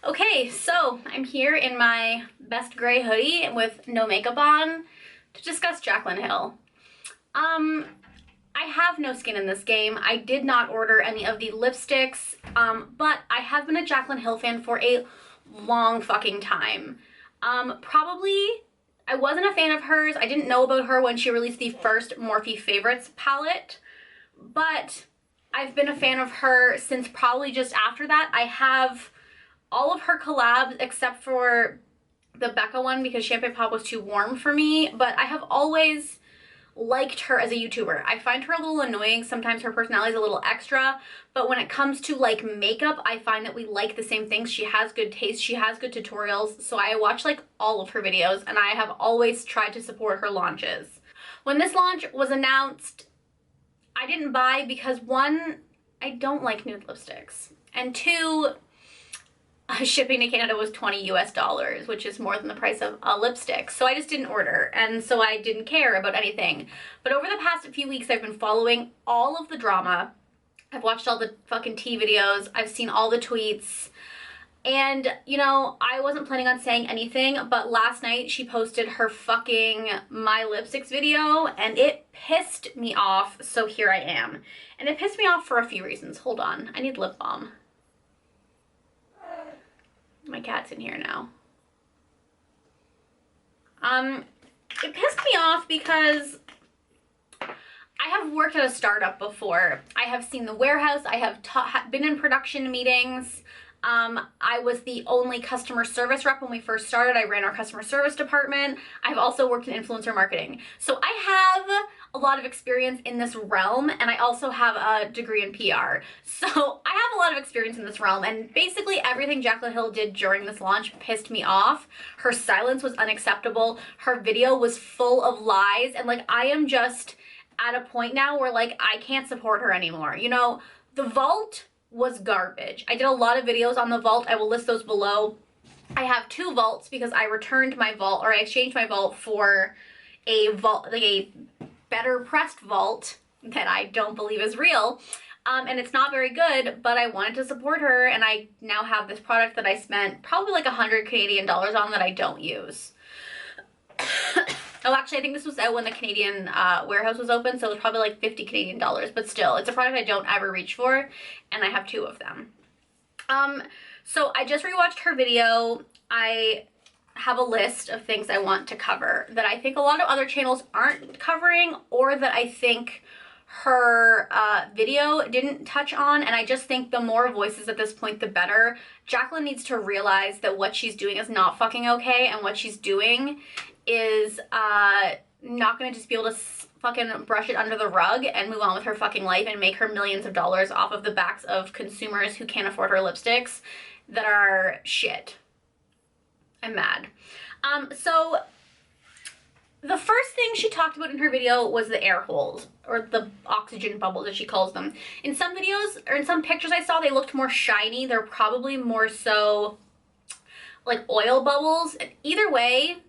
Okay, so I'm here in my best gray hoodie with no makeup on to discuss Jaclyn Hill. I have no skin in this game. I did not order any of the lipsticks, but I have been a Jaclyn Hill fan for a long fucking time. Probably, I wasn't a fan of hers. I didn't know about her when she released the first Morphe Favorites palette, but I've been a fan of her since probably just after that. I have all of her collabs except for the Becca one because Champagne Pop was too warm for me, but I have always liked her as a YouTuber. I find her a little annoying. Sometimes her personality is a little extra, but when it comes to like makeup, I find that we like the same things. She has good taste. She has good tutorials. So I watch like all of her videos and I have always tried to support her launches. When this launch was announced, I didn't buy because one, I don't like nude lipsticks, and two, shipping to Canada was $20 US, which is more than the price of a lipstick. So I just didn't order, and so I didn't care about anything. But over the past few weeks, I've been following all of the drama. I've watched all the fucking tea videos. I've seen all the tweets. And, you know, I wasn't planning on saying anything, but last night she posted her fucking My Lipsticks video, and it pissed me off, so here I am. And it pissed me off for a few reasons. Hold on, I need lip balm. My cat's in here now. It pissed me off because I have worked at a startup before. I have seen the warehouse. I have been in production meetings. I was the only customer service rep when we first started. I ran our customer service department. I've also worked in influencer marketing. So I have a lot of experience in this realm, and I also have a degree in PR. So I have a lot of experience in this realm, and basically everything Jaclyn Hill did during this launch pissed me off. Her silence was unacceptable. Her video was full of lies, and like I am just at a point now where like I can't support her anymore. You know, the vault was garbage. I did a lot of videos on the vault. I will list those below. I have two vaults because I returned my vault, or I exchanged my vault for a vault, like a better pressed vault that I don't believe is real. And it's not very good, but I wanted to support her, and I now have this product that I spent probably like 100 Canadian dollars on that I don't use. Oh, actually, I think this was out when the Canadian warehouse was open, so it was probably like 50 Canadian dollars, but still, it's a product I don't ever reach for, and I have two of them. So I just rewatched her video. I have a list of things I want to cover that I think a lot of other channels aren't covering, or that I think her video didn't touch on, and I just think the more voices at this point, the better. Jaclyn needs to realize that what she's doing is not fucking okay, and what she's doing is not gonna just be able to fucking brush it under the rug and move on with her fucking life and make her millions of dollars off of the backs of consumers who can't afford her lipsticks that are shit. I'm mad. So the first thing she talked about in her video was the air holes, or the oxygen bubbles as she calls them. In some videos, or in some pictures I saw, they looked more shiny. They're probably more so like oil bubbles. Either way,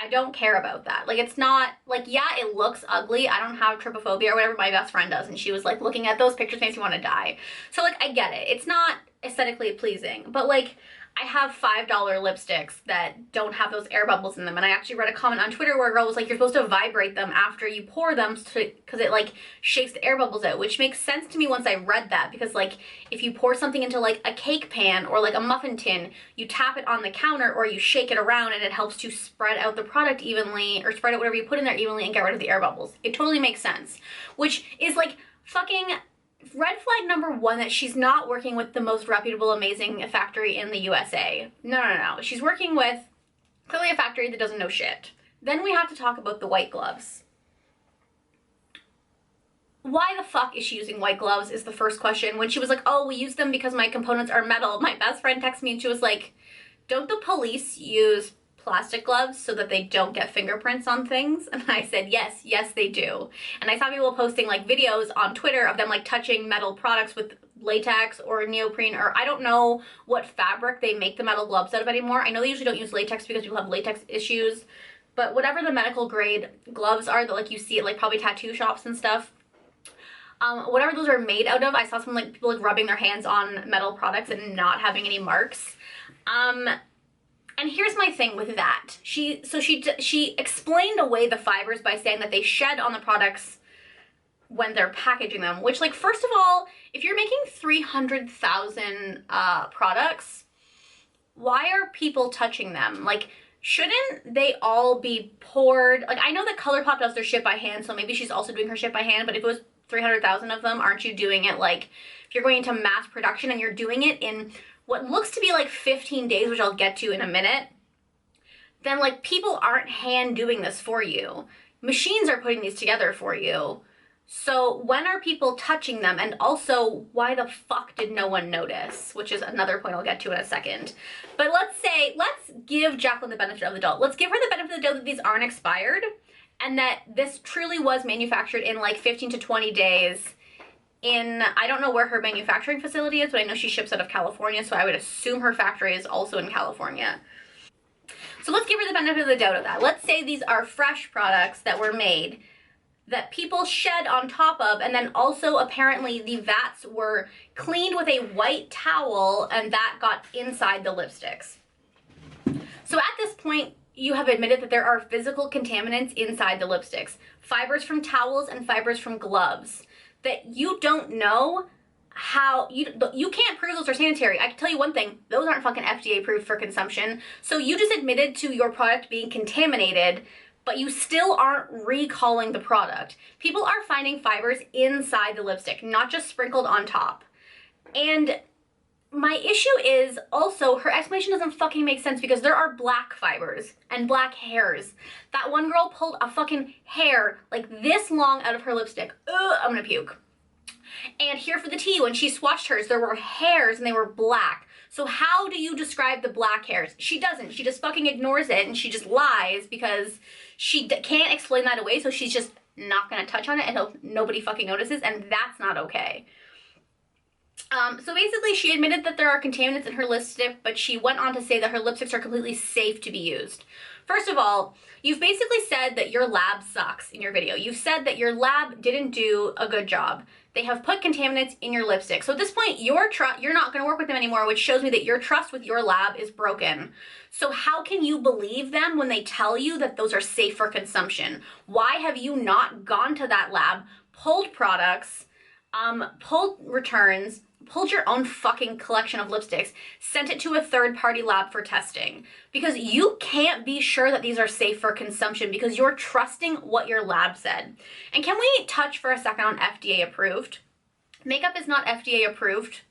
I don't care about that. Like, it's not, like, yeah, it looks ugly. I don't have trypophobia or whatever my best friend does, and she was like, looking at those pictures makes me want to die. So, like, I get it. It's not aesthetically pleasing, but, like, I have $5 lipsticks that don't have those air bubbles in them, and I actually read a comment on Twitter where a girl was like, you're supposed to vibrate them after you pour them because it like shakes the air bubbles out, which makes sense to me once I read that, because like if you pour something into like a cake pan or like a muffin tin, you tap it on the counter or you shake it around and it helps to spread out the product evenly, or spread out whatever you put in there evenly and get rid of the air bubbles. It totally makes sense, which is like fucking red flag number one, that she's not working with the most reputable, amazing factory in the USA. No. She's working with clearly a factory that doesn't know shit. Then we have to talk about the white gloves. Why the fuck is she using white gloves is the first question. When she was like, oh, we use them because my components are metal, my best friend texted me and she was like, don't the police use plastic gloves so that they don't get fingerprints on things? And I said, yes they do. And I saw people posting like videos on Twitter of them like touching metal products with latex or neoprene, or I don't know what fabric they make the metal gloves out of anymore. I know they usually don't use latex because people have latex issues, but whatever the medical grade gloves are that like you see at like probably tattoo shops and stuff, Whatever those are made out of, I saw some like people like rubbing their hands on metal products and not having any marks. And here's my thing with that. She explained away the fibers by saying that they shed on the products when they're packaging them, which, like, first of all, if you're making 300,000 products, why are people touching them? Like, shouldn't they all be poured? Like, I know that ColourPop does their ship by hand, so maybe she's also doing her ship by hand, but if it was 300,000 of them, aren't you doing it, like, if you're going into mass production and you're doing it in what looks to be like 15 days, which I'll get to in a minute, then, like, people aren't hand doing this for you. Machines are putting these together for you. So when are people touching them? And also, why the fuck did no one notice? Which is another point I'll get to in a second. But let's give Jaclyn the benefit of the doubt. Let's give her the benefit of the doubt that these aren't expired and that this truly was manufactured in like 15 to 20 days in, I don't know where her manufacturing facility is, but I know she ships out of California, so I would assume her factory is also in California. So let's give her the benefit of the doubt of that. Let's say these are fresh products that were made that people shed on top of, and then also apparently the vats were cleaned with a white towel and that got inside the lipsticks. So at this point, you have admitted that there are physical contaminants inside the lipsticks, fibers from towels and fibers from gloves, that you don't know how, you can't prove those are sanitary. I can tell you one thing, those aren't fucking FDA approved for consumption. So you just admitted to your product being contaminated, but you still aren't recalling the product. People are finding fibers inside the lipstick, not just sprinkled on top. And my issue is also her explanation doesn't fucking make sense because there are black fibers and black hairs. That one girl pulled a fucking hair like this long out of her lipstick. Ugh, I'm gonna puke. And here for the tea, when she swatched hers, there were hairs and they were black. So how do you describe the black hairs? She doesn't. She just fucking ignores it and she just lies because she can't explain that away, so she's just not gonna touch on it and nobody fucking notices, and that's not okay. So basically she admitted that there are contaminants in her lipstick, but she went on to say that her lipsticks are completely safe to be used. First of all, you've basically said that your lab sucks in your video. You've said that your lab didn't do a good job. They have put contaminants in your lipstick. So at this point, you're not going to work with them anymore, which shows me that your trust with your lab is broken. So how can you believe them when they tell you that those are safe for consumption? Why have you not gone to that lab, pulled products, pulled returns, pulled your own fucking collection of lipsticks, sent it to a third-party lab for testing? Because you can't be sure that these are safe for consumption because you're trusting what your lab said. And can we touch for a second on FDA approved? Makeup is not FDA approved.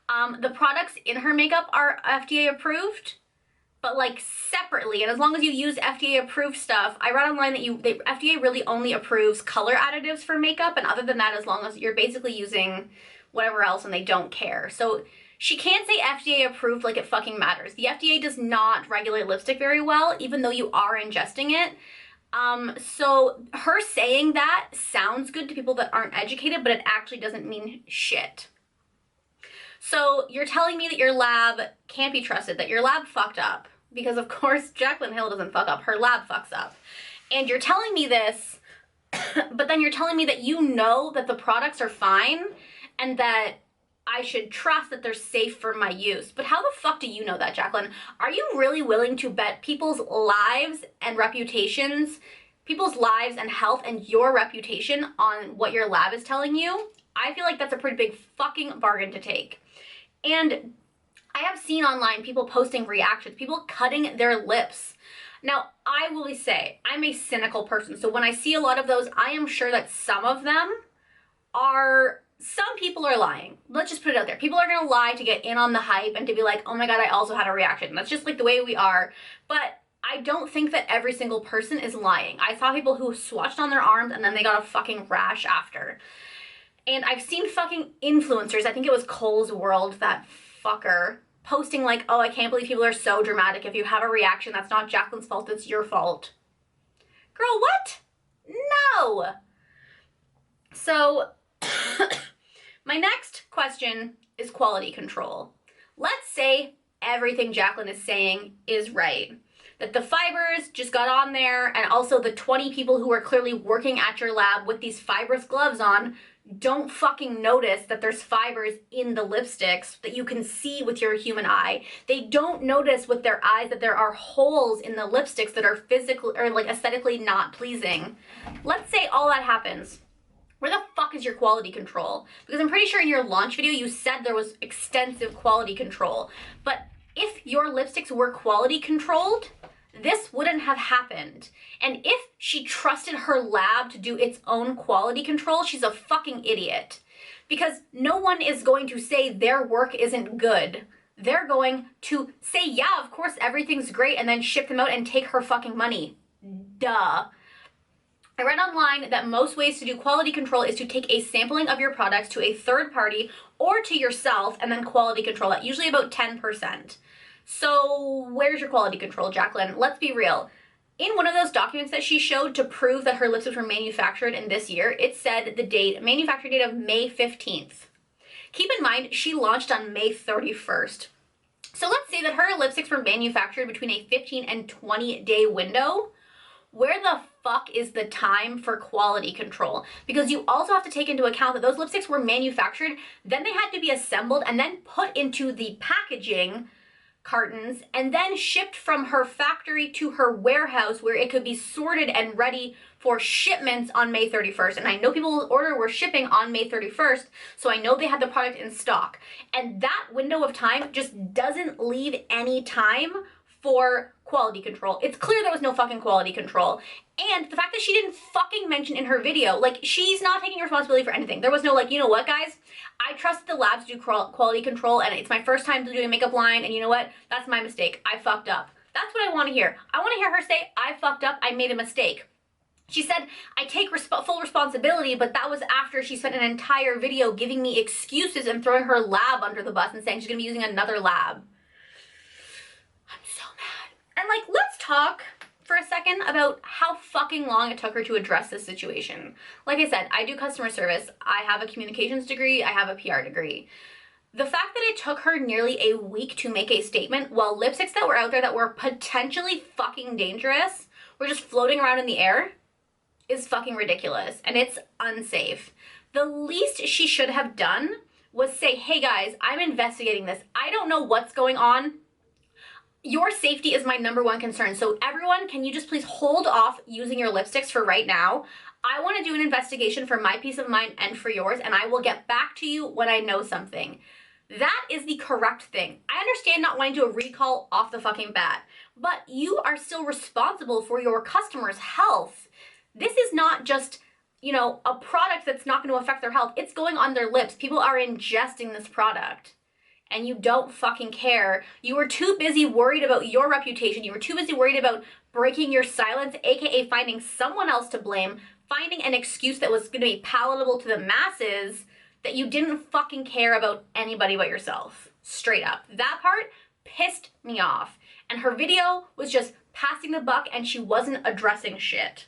The products in her makeup are FDA approved, but like separately, and as long as you use FDA approved stuff, I read online that FDA really only approves color additives for makeup, and other than that, as long as you're basically using whatever else and they don't care. So she can't say FDA approved like it fucking matters. The FDA does not regulate lipstick very well, even though you are ingesting it. So her saying that sounds good to people that aren't educated, but it actually doesn't mean shit. So you're telling me that your lab can't be trusted, that your lab fucked up, because of course Jaclyn Hill doesn't fuck up, her lab fucks up. And you're telling me this, but then you're telling me that you know that the products are fine and that I should trust that they're safe for my use. But how the fuck do you know that, Jaclyn? Are you really willing to bet people's lives and reputations, people's lives and health and your reputation on what your lab is telling you? I feel like that's a pretty big fucking bargain to take. And I have seen online people posting reactions, people cutting their lips. Now, I will say, I'm a cynical person, so when I see a lot of those, I am sure that some people are lying. Let's just put it out there. People are gonna lie to get in on the hype and to be like, oh my god, I also had a reaction. That's just like the way we are. But I don't think that every single person is lying. I saw people who swatched on their arms and then they got a fucking rash after. And I've seen fucking influencers, I think it was Cole's World, that fucker, posting like, oh, I can't believe people are so dramatic. If you have a reaction, that's not Jaclyn's fault, it's your fault. Girl, what? No! So, my next question is quality control. Let's say everything Jaclyn is saying is right. That the fibers just got on there, and also the 20 people who are clearly working at your lab with these fibrous gloves on don't fucking notice that there's fibers in the lipsticks that you can see with your human eye. They don't notice with their eyes that there are holes in the lipsticks that are physically or like aesthetically not pleasing. Let's say all that happens. Where the fuck is your quality control? Because I'm pretty sure in your launch video you said there was extensive quality control. But if your lipsticks were quality controlled, this wouldn't have happened. And if she trusted her lab to do its own quality control, she's a fucking idiot. Because no one is going to say their work isn't good. They're going to say, yeah, of course everything's great, and then ship them out and take her fucking money. Duh. I read online that most ways to do quality control is to take a sampling of your products to a third party or to yourself and then quality control it, usually about 10%. So where's your quality control, Jaclyn? Let's be real. In one of those documents that she showed to prove that her lipsticks were manufactured in this year, it said the date, manufacture date of May 15th. Keep in mind, she launched on May 31st. So let's say that her lipsticks were manufactured between a 15 and 20 day window. Where the fuck is the time for quality control? Because you also have to take into account that those lipsticks were manufactured, then they had to be assembled and then put into the packaging cartons and then shipped from her factory to her warehouse where it could be sorted and ready for shipments on May 31st. And I know people were shipping on May 31st, so I know they had the product in stock. And that window of time just doesn't leave any time for quality control. It's clear there was no fucking quality control. And the fact that she didn't fucking mention in her video, like, she's not taking responsibility for anything. There was no, like, you know what, guys? I trust the labs to do quality control, and it's my first time doing a makeup line, and you know what? That's my mistake. I fucked up. That's what I want to hear. I want to hear her say, I fucked up, I made a mistake. She said, I take full responsibility, but that was after she spent an entire video giving me excuses and throwing her lab under the bus and saying she's going to be using another lab. I'm so mad. And, like, let's talk for a second about how fucking long it took her to address this situation. Like I said, I do customer service. I have a communications degree. I have a PR degree. The fact that it took her nearly a week to make a statement while lipsticks that were out there that were potentially fucking dangerous were just floating around in the air is fucking ridiculous, and it's unsafe. The least she should have done was say, hey guys, I'm investigating this. I don't know what's going on. Your safety is my #1 concern. So everyone, can you just please hold off using your lipsticks for right now? I want to do an investigation for my peace of mind and for yours, and I will get back to you when I know something. That is the correct thing. I understand not wanting to do a recall off the fucking bat, but you are still responsible for your customers' health. This is not just, you know, a product that's not going to affect their health. It's going on their lips. People are ingesting this product. And you don't fucking care. You were too busy worried about your reputation. You were too busy worried about breaking your silence, aka finding someone else to blame, finding an excuse that was going to be palatable to the masses, that you didn't fucking care about anybody but yourself. Straight up. That part pissed me off. And her video was just passing the buck and she wasn't addressing shit.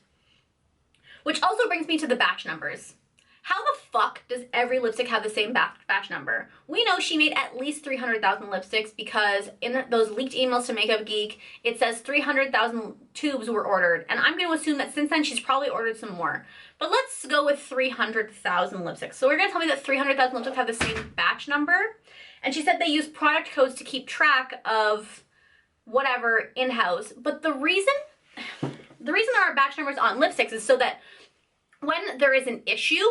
Which also brings me to the batch numbers. How the fuck does every lipstick have the same batch number? We know she made at least 300,000 lipsticks because in those leaked emails to Makeup Geek, it says 300,000 tubes were ordered. And I'm going to assume that since then she's probably ordered some more. But let's go with 300,000 lipsticks. So we're going to tell me that 300,000 lipsticks have the same batch number. And she said they use product codes to keep track of whatever in-house. But the reason there are batch numbers on lipsticks is so that when there is an issue,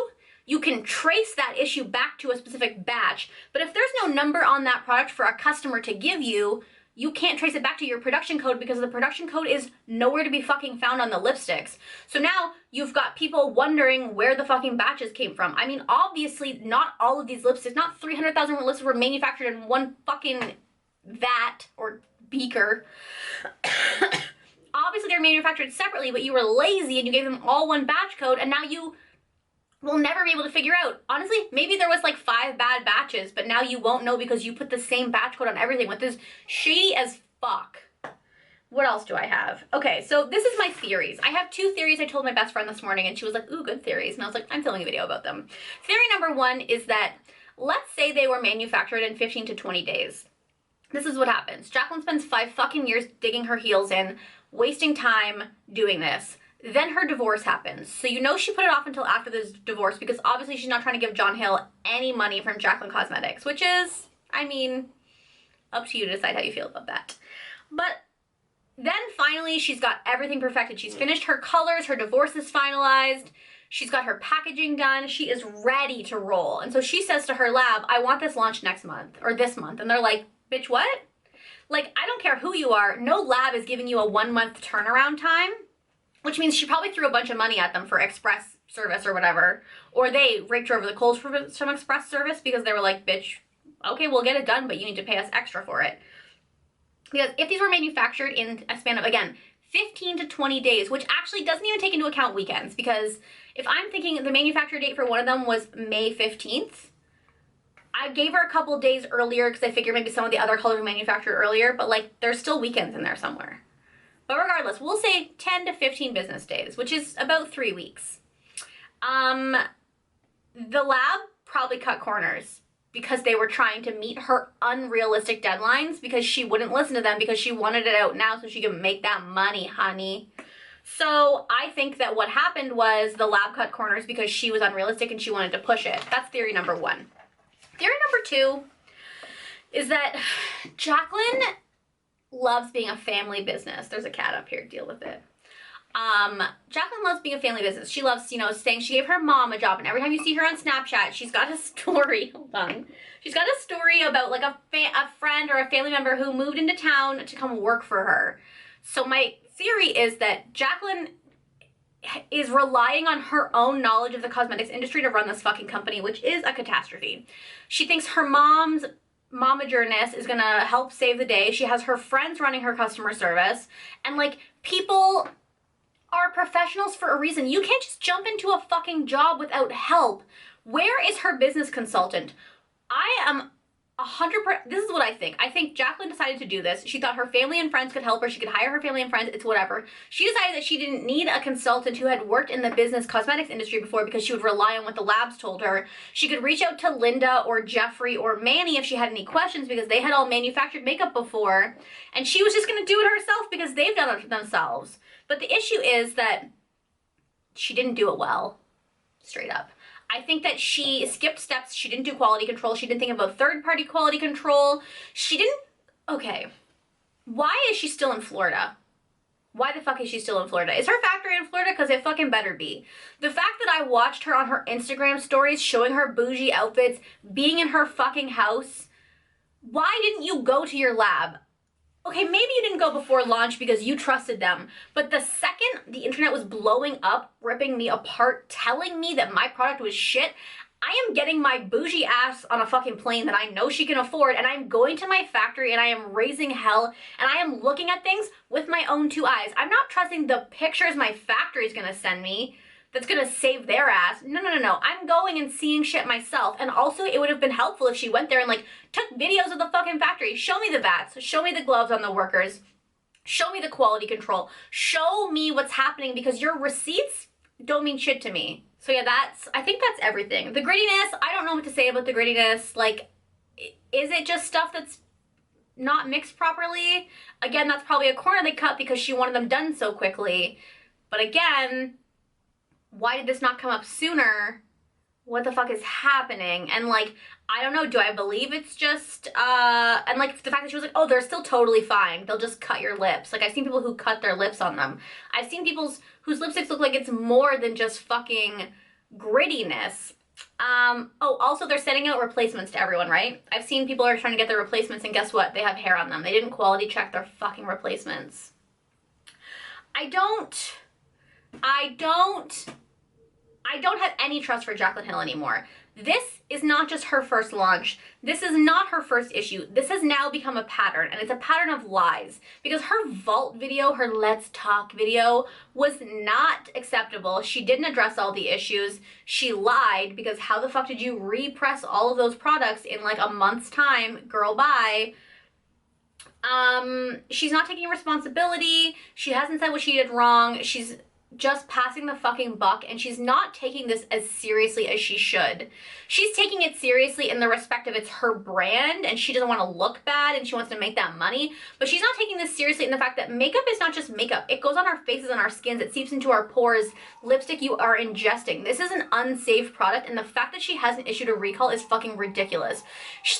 you can trace that issue back to a specific batch, but if there's no number on that product for a customer to give you, you can't trace it back to your production code because the production code is nowhere to be fucking found on the lipsticks. So now you've got people wondering where the fucking batches came from. I mean, obviously not all of these lipsticks, not 300,000 lipsticks were manufactured in one fucking vat or beaker. Obviously they're manufactured separately, but you were lazy and you gave them all one batch code, and now you will never be able to figure out. Honestly, maybe there was like 5 bad batches, but now you won't know because you put the same batch code on everything, which is shady as fuck. What else do I have? Okay, so this is my theories. I have 2 theories I told my best friend this morning, and she was like, ooh, good theories. And I was like, I'm filming a video about them. Theory #1 is that, let's say they were manufactured in 15 to 20 days. This is what happens. Jaclyn spends 5 fucking years digging her heels in, wasting time doing this. Then her divorce happens. So you know she put it off until after this divorce because obviously she's not trying to give John Hill any money from Jaclyn Cosmetics, which is, I mean, up to you to decide how you feel about that. But then finally she's got everything perfected. She's finished her colors, her divorce is finalized, she's got her packaging done, she is ready to roll. And so she says to her lab, I want this launched next month or this month. And they're like, bitch, what? Like, I don't care who you are, no lab is giving you a 1 month turnaround time. Which means she probably threw a bunch of money at them for express service or whatever. Or they raked her over the coals for some express service because they were like, bitch, okay, we'll get it done, but you need to pay us extra for it. Because if these were manufactured in a span of, again, 15 to 20 days, which actually doesn't even take into account weekends, because if I'm thinking the manufacture date for one of them was May 15th, I gave her a couple days earlier because I figured maybe some of the other colors were manufactured earlier, but like there's still weekends in there somewhere. But regardless, we'll say 10 to 15 business days, which is about 3 weeks. The lab probably cut corners because they were trying to meet her unrealistic deadlines because she wouldn't listen to them because she wanted it out now so she could make that money, honey. So I think that what happened was the lab cut corners because she was unrealistic and she wanted to push it. That's theory number one. Theory number 2 is that Jaclyn loves being a family business. There's a cat up here, deal with it. Jaclyn loves being a family business. She loves, you know, saying she gave her mom a job, and every time you see her on Snapchat, she's got a story, hold on. She's got a story about like a friend or a family member who moved into town to come work for her. So my theory is that Jaclyn is relying on her own knowledge of the cosmetics industry to run this fucking company, which is a catastrophe. She thinks her mom's momagerness is gonna help save the day. She has her friends running her customer service, and like, people are professionals for a reason. You can't just jump into a fucking job without help. Where is her business consultant? I am 100%, this is what I think. I think Jaclyn decided to do this. She thought her family and friends could help her. She could hire her family and friends. It's whatever. She decided that she didn't need a consultant who had worked in the business cosmetics industry before because she would rely on what the labs told her. She could reach out to Linda or Jeffrey or Manny if she had any questions because they had all manufactured makeup before. And she was just going to do it herself because they've done it themselves. But the issue is that she didn't do it well. Straight up. I think that she skipped steps. She didn't do quality control. She didn't think about third-party quality control. She didn't... Okay. Why is she still in Florida? Why the fuck is she still in Florida? Is her factory in Florida? Because it fucking better be. The fact that I watched her on her Instagram stories showing her bougie outfits, being in her fucking house, why didn't you go to your lab? Okay, maybe you didn't go before launch because you trusted them, but the second the internet was blowing up, ripping me apart, telling me that my product was shit, I am getting my bougie ass on a fucking plane that I know she can afford, and I'm going to my factory and I am raising hell, and I am looking at things with my own 2 eyes. I'm not trusting the pictures my factory is gonna send me that's gonna save their ass. No, no, no, no. I'm going and seeing shit myself. And also, it would have been helpful if she went there and like took videos of the fucking factory. Show me the vats. Show me the gloves on the workers. Show me the quality control. Show me what's happening, because your receipts don't mean shit to me. So yeah, I think that's everything. The grittiness, I don't know what to say about the grittiness. Like, is it just stuff that's not mixed properly? Again, that's probably a corner they cut because she wanted them done so quickly. But again, why did this not come up sooner? What the fuck is happening? And like, I don't know, do I believe it's just, and like the fact that she was like, oh, they're still totally fine. They'll just cut your lips. Like, I've seen people who cut their lips on them. I've seen people whose lipsticks look like it's more than just fucking grittiness. Oh, also they're sending out replacements to everyone, right? I've seen people are trying to get their replacements and guess what? They have hair on them. They didn't quality check their fucking replacements. I don't have any trust for Jaclyn Hill anymore. This is not just her first launch. This is not her first issue. This has now become a pattern, and it's a pattern of lies. Because her vault video, her Let's Talk video, was not acceptable. She didn't address all the issues. She lied, because how the fuck did you repress all of those products in like a month's time? Girl, bye. She's not taking responsibility. She hasn't said what she did wrong. She's just passing the fucking buck, and she's not taking this as seriously as she should. She's taking it seriously in the respect of it's her brand and she doesn't want to look bad and she wants to make that money, but she's not taking this seriously in the fact that makeup is not just makeup. It goes on our faces and our skins. It seeps into our pores. Lipstick you are ingesting. This is an unsafe product, and the fact that she hasn't issued a recall is fucking ridiculous.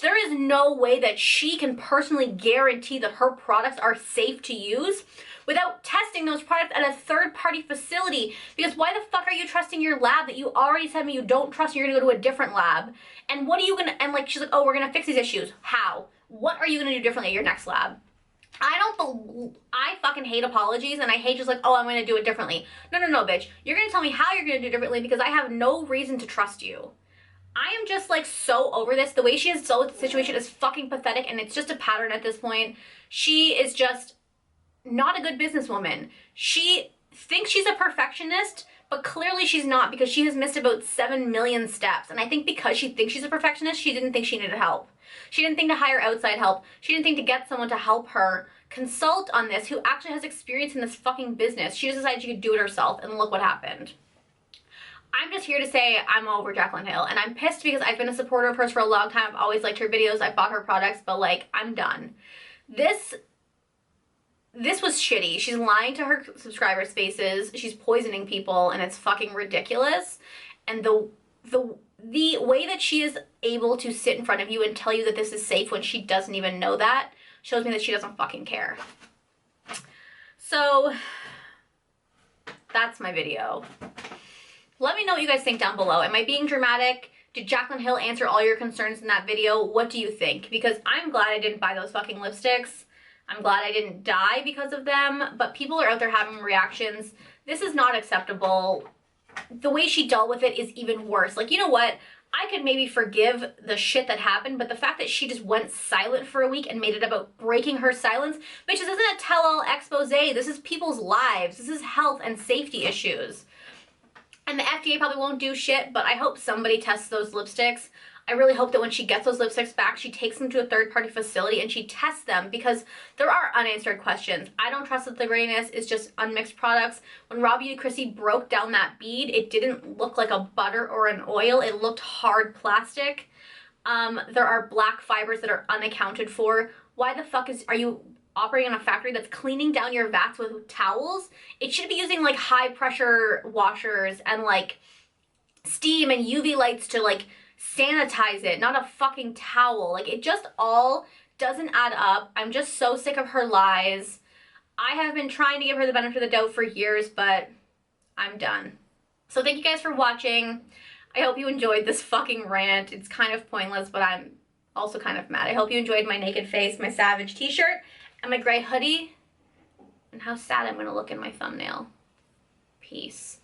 There is no way that she can personally guarantee that her products are safe to use without testing those products at a third-party facility. Because why the fuck are you trusting your lab that you already said me you don't trust and you're gonna go to a different lab? And what are you gonna, and like, she's like, oh, we're gonna fix these issues. How? What are you gonna do differently at your next lab? I fucking hate apologies, and I hate just like, oh, I'm gonna do it differently. No, bitch. You're gonna tell me how you're gonna do it differently because I have no reason to trust you. I am just like so over this. The way she has dealt with the situation is fucking pathetic, and it's just a pattern at this point. She is just not a good businesswoman. She thinks she's a perfectionist, but clearly she's not, because she has missed about 7 million steps. And I think because she thinks she's a perfectionist, she didn't think she needed help. She didn't think to hire outside help. She didn't think to get someone to help her consult on this who actually has experience in this fucking business. She just decided she could do it herself, and look what happened. I'm just here to say I'm over Jaclyn Hill, and I'm pissed because I've been a supporter of hers for a long time. I've always liked her videos. I've bought her products, but like, I'm done. This was shitty. She's lying to her subscribers' faces. She's poisoning people, and it's fucking ridiculous. And the way that she is able to sit in front of you and tell you that this is safe when she doesn't even know that shows me that she doesn't fucking care. So that's my video. Let me know what you guys think down below. Am I being dramatic? Did Jaclyn Hill answer all your concerns in that video? What do you think? Because I'm glad I didn't buy those fucking lipsticks. I'm glad I didn't die because of them, but people are out there having reactions. This is not acceptable. The way she dealt with it is even worse. Like, you know what? I could maybe forgive the shit that happened, but the fact that she just went silent for a week and made it about breaking her silence, bitch, this isn't a tell-all expose. This is people's lives. This is health and safety issues. And the FDA probably won't do shit, but I hope somebody tests those lipsticks. I really hope that when she gets those lipsticks back, she takes them to a third-party facility and she tests them, because there are unanswered questions. I don't trust that the grayness is just unmixed products. When Raw Beauty Chrissy broke down that bead, it didn't look like a butter or an oil. It looked hard plastic. There are black fibers that are unaccounted for. Why the fuck are you operating in a factory that's cleaning down your vats with towels? It should be using like high-pressure washers and like steam and UV lights to like sanitize it, not a fucking towel. Like, it just all doesn't add up. I'm just so sick of her lies. I have been trying to give her the benefit of the doubt for years, but I'm done. So thank you guys for watching. I hope you enjoyed this fucking rant. It's kind of pointless, but I'm also kind of mad. I hope you enjoyed my naked face, my Savage t-shirt, and my gray hoodie, and how sad I'm gonna look in my thumbnail. Peace.